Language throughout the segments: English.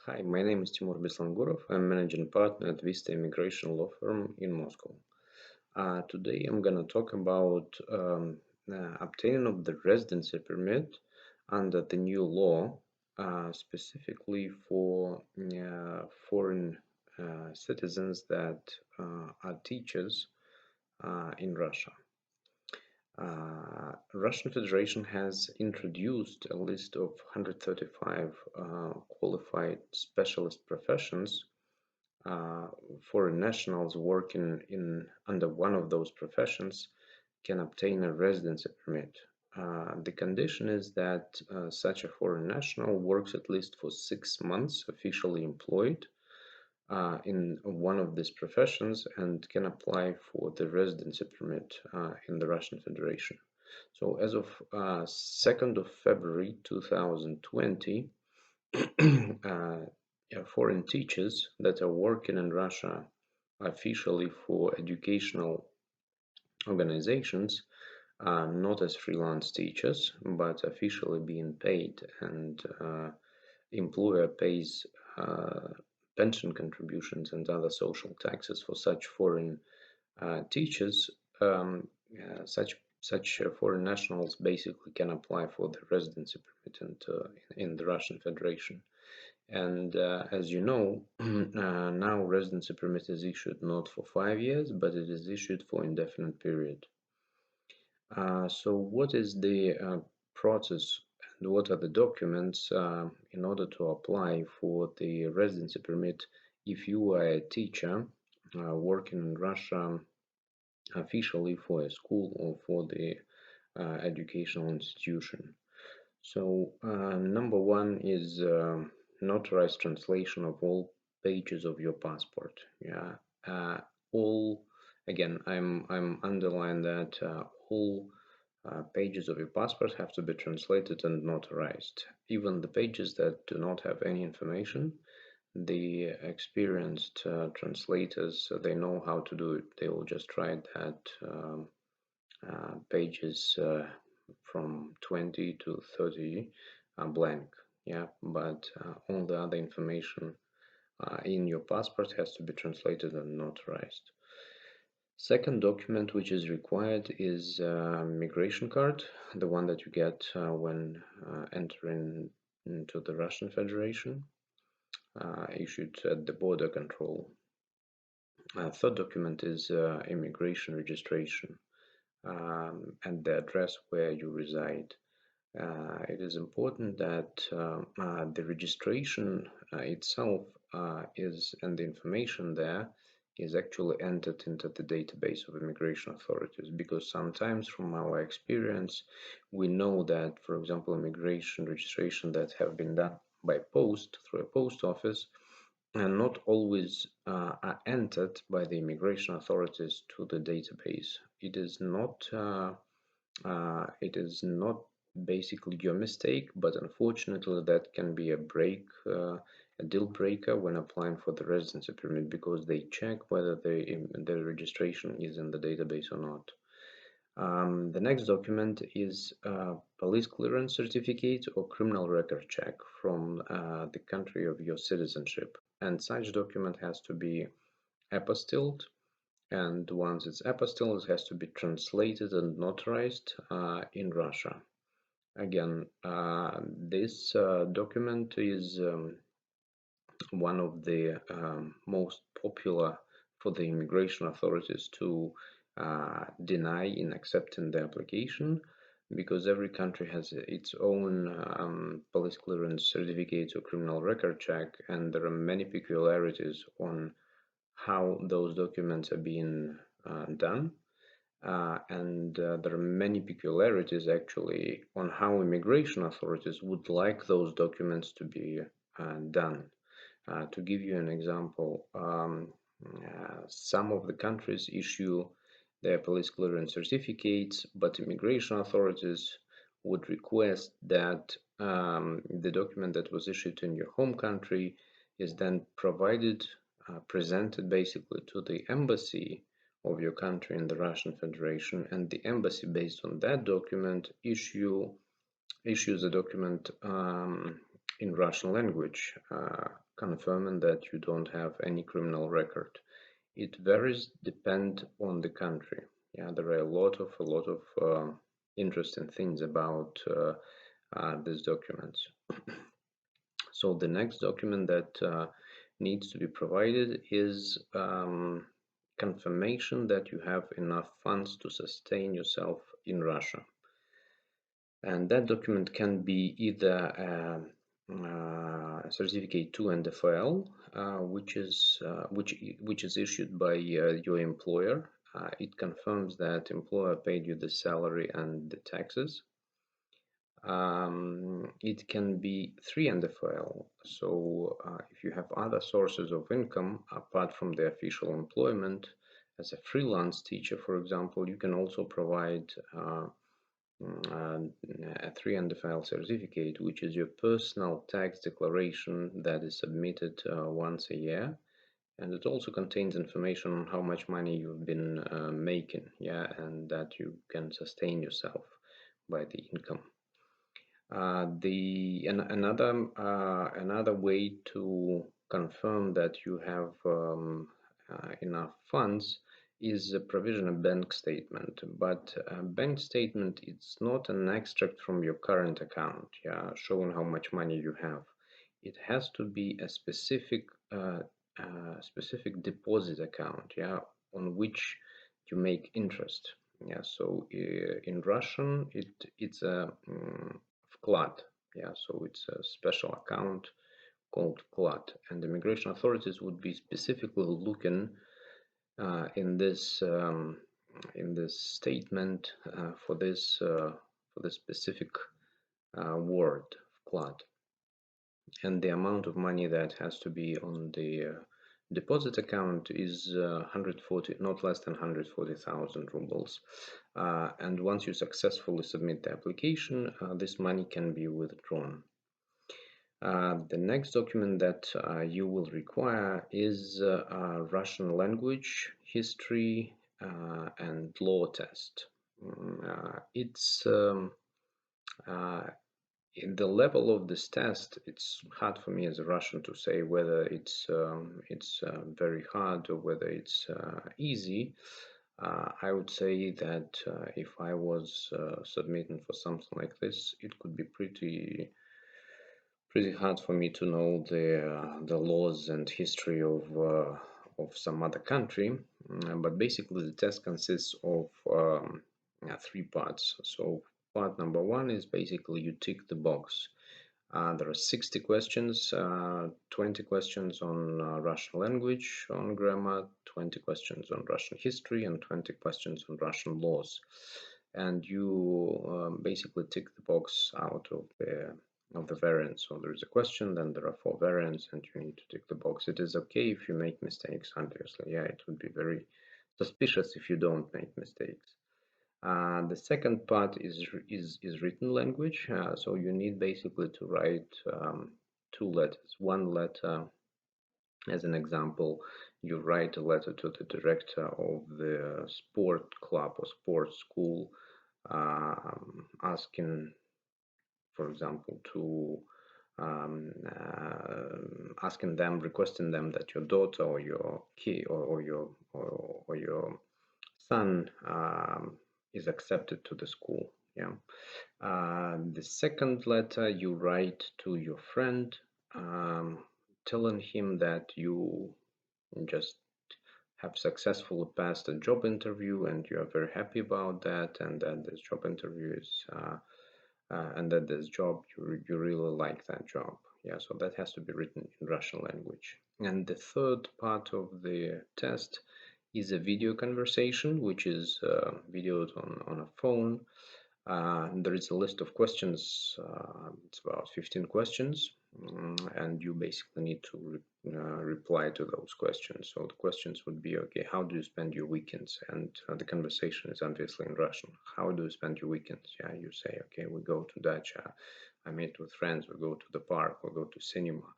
Hi, my name is Timur Beslangurov. I'm managing partner at Vista Immigration Law Firm in Moscow. Today I'm going to talk about obtaining of the residency permit under the new law, specifically for foreign citizens that are teachers in Russia. Russian Federation has introduced a list of 135 qualified specialist professions. Foreign nationals working in under one of those professions can obtain a residency permit. The condition is that such a foreign national works at least for 6 months officially employed in one of these professions and can apply for the residency permit in the Russian Federation. So as of 2nd of February 2020, foreign teachers that are working in Russia officially for educational organizations, not as freelance teachers, but officially being paid, and employer pays pension contributions and other social taxes for such foreign teachers. Such foreign nationals basically can apply for the residency permit in the Russian Federation. And as you know, now residency permit is issued not for 5 years, but it is issued for indefinite period. So what is the process and what are the documents in order to apply for the residency permit if you are a teacher working in Russia officially for a school or for the educational institution? So number one is notarized translation of all pages of your passport. Yeah, all again, I'm underline that all pages of your passport have to be translated and notarized. Even the pages that do not have any information, the experienced translators, they know how to do it. They will just write that pages from 20 to 30 blank. Yeah, but all the other information in your passport has to be translated and notarized. Second document which is required is migration card, the one that you get when entering into the Russian Federation, issued at the border control. Third document is immigration registration and the address where you reside. It is important that the registration itself is and the information there is actually entered into the database of immigration authorities, because sometimes from our experience we know that, for example, immigration registration that have been done by post through a post office and not always are entered by the immigration authorities to the database. It is not basically your mistake, but unfortunately that can be a deal breaker when applying for the residency permit, because they check whether the registration is in the database or not. The next document is police clearance certificate or criminal record check from the country of your citizenship, and such document has to be apostilled, and once it's apostilled, it has to be translated and notarized in Russia. Again, this document is one of the most popular for the immigration authorities to deny in accepting the application, because every country has its own police clearance certificate or criminal record check, and there are many peculiarities on how those documents are being done. And there are many peculiarities actually on how immigration authorities would like those documents to be done. To give you an example, some of the countries issue their police clearance certificates, but immigration authorities would request that the document that was issued in your home country is then presented basically to the embassy of your country in the Russian Federation, and the embassy, based on that document, issues a document in Russian language, confirming that you don't have any criminal record. It varies depend on the country. Yeah, there are a lot of interesting things about these documents. So the next document that needs to be provided is confirmation that you have enough funds to sustain yourself in Russia. And that document can be either a certificate to NDFL, which is issued by your employer. It confirms that employer paid you the salary and the taxes. It can be 3 NDFL. So if you have other sources of income apart from the official employment, as a freelance teacher, for example, you can also provide a 3 NDFL certificate, which is your personal tax declaration that is submitted once a year. And it also contains information on how much money you've been making, yeah, and that you can sustain yourself by the income. Another way to confirm that you have enough funds is a provisional bank statement. But a bank statement, it's not an extract from your current account, yeah, showing how much money you have. It has to be a specific deposit account, yeah, on which you make interest. Yeah, so in Russian, it's a CLAD. Yeah, so it's a special account called CLAD, and the immigration authorities would be specifically looking in this statement for this specific word, CLAD, and the amount of money that has to be on the deposit account is 140, not less than 140,000 rubles. And once you successfully submit the application, this money can be withdrawn. The next document that you will require is Russian language, history, and law test. It's in the level of this test, it's hard for me as a Russian to say whether it's very hard or whether it's easy. I would say that if I was submitting for something like this, it could be pretty hard for me to know the laws and history of some other country. But basically, the test consists of 3 parts. So part number one is basically you tick the box. There are 60 questions, 20 questions on Russian language, on grammar, 20 questions on Russian history, and 20 questions on Russian laws. And you basically tick the box out of the variants. So there is a question, then there are 4 variants, and you need to tick the box. It is okay if you make mistakes, obviously. Yeah, it would be very suspicious if you don't make mistakes. The second part is written language. So you need basically to write 2 letters. One letter, as an example, you write a letter to the director of the sport club or sports school, asking, for example, to asking them, requesting them that your daughter or your kid or your son is accepted to the school. Yeah. The second letter you write to your friend, telling him that you just have successfully passed a job interview and you are very happy about that, and that this job interview is and that this job you really like that job. Yeah, so that has to be written in Russian language. And the third part of the test is a video conversation, which is videoed on a phone. There is a list of questions. It's about 15 questions, and you basically need to reply to those questions. So the questions would be, okay, how do you spend your weekends? And the conversation is obviously in Russian. How do you spend your weekends? Yeah, you say, okay, we go to dacha, I meet with friends, we go to the park, we go to cinema.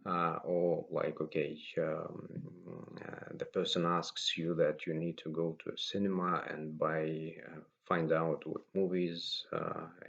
Or like, okay, the person asks you that you need to go to a cinema and find out what movies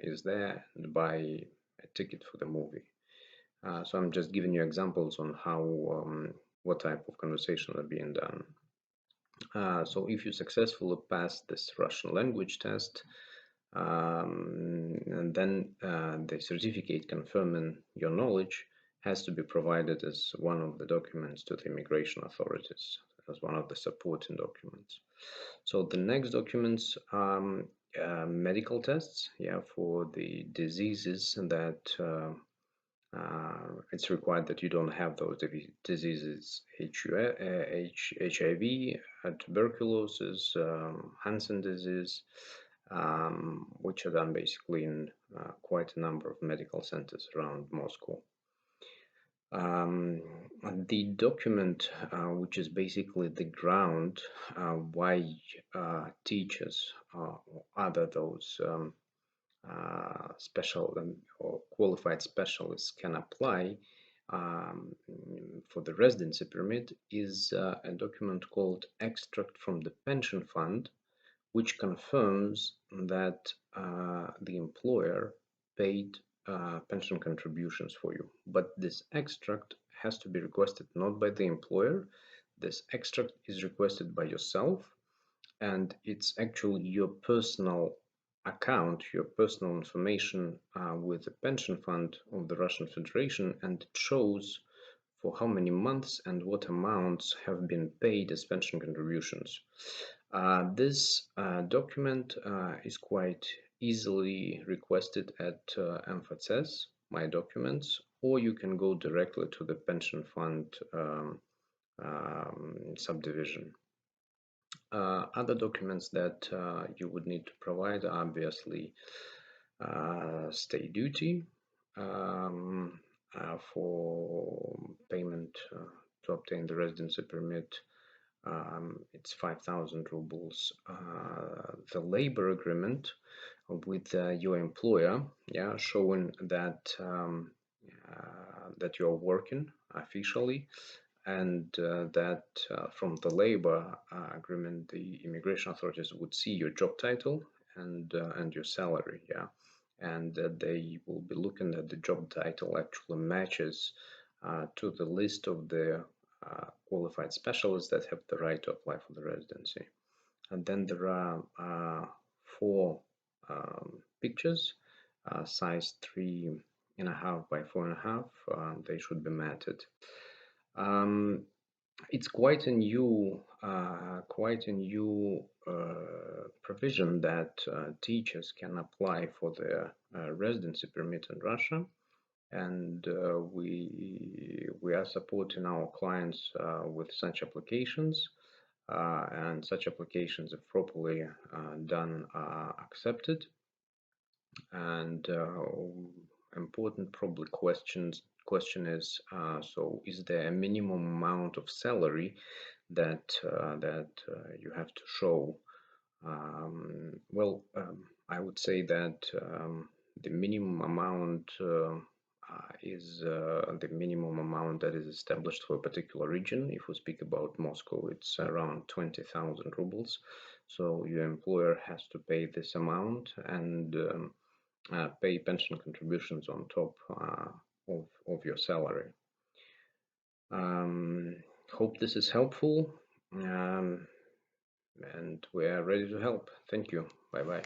is there and buy a ticket for the movie. So I'm just giving you examples on how what type of conversation are being done. So if you successfully pass this Russian language test, and then the certificate confirming your knowledge has to be provided as one of the documents to the immigration authorities, as one of the supporting documents. So the next documents are medical tests, yeah, for the diseases that it's required that you don't have those diseases: HIV, tuberculosis, Hansen disease, which are done basically in quite a number of medical centers around Moscow. Um, the document, which is basically the ground why teachers or other those special or qualified specialists can apply um, for the residency permit, is a document called Extract from the Pension Fund, which confirms that the employer paid pension contributions for you. But this extract has to be requested not by the employer. This extract is requested by yourself, and it's actually your personal account, your personal information with the pension fund of the Russian Federation, and it shows for how many months and what amounts have been paid as pension contributions. This document is quite easily requested at MFCS, My Documents, or you can go directly to the pension fund subdivision. Other documents that you would need to provide are obviously state duty for payment to obtain the residency permit. It's 5,000 rubles. The labor agreement with your employer, yeah, showing that that you are working officially, and that from the labor agreement, the immigration authorities would see your job title and your salary, yeah, and they will be looking at the job title actually matches to the list of the qualified specialists that have the right to apply for the residency. And then there are four pictures, size 3.5 by 4.5. They should be matted. It's quite a new provision that teachers can apply for their residency permit in Russia, and we are supporting our clients with such applications, and such applications, if properly done, are accepted. And important probably question is, so is there a minimum amount of salary that you have to show? Well, I would say that the minimum amount is the minimum amount that is established for a particular region. If we speak about Moscow, it's around 20,000 rubles. So your employer has to pay this amount and pay pension contributions on top of your salary. Hope this is helpful, and we are ready to help. Thank you. Bye bye.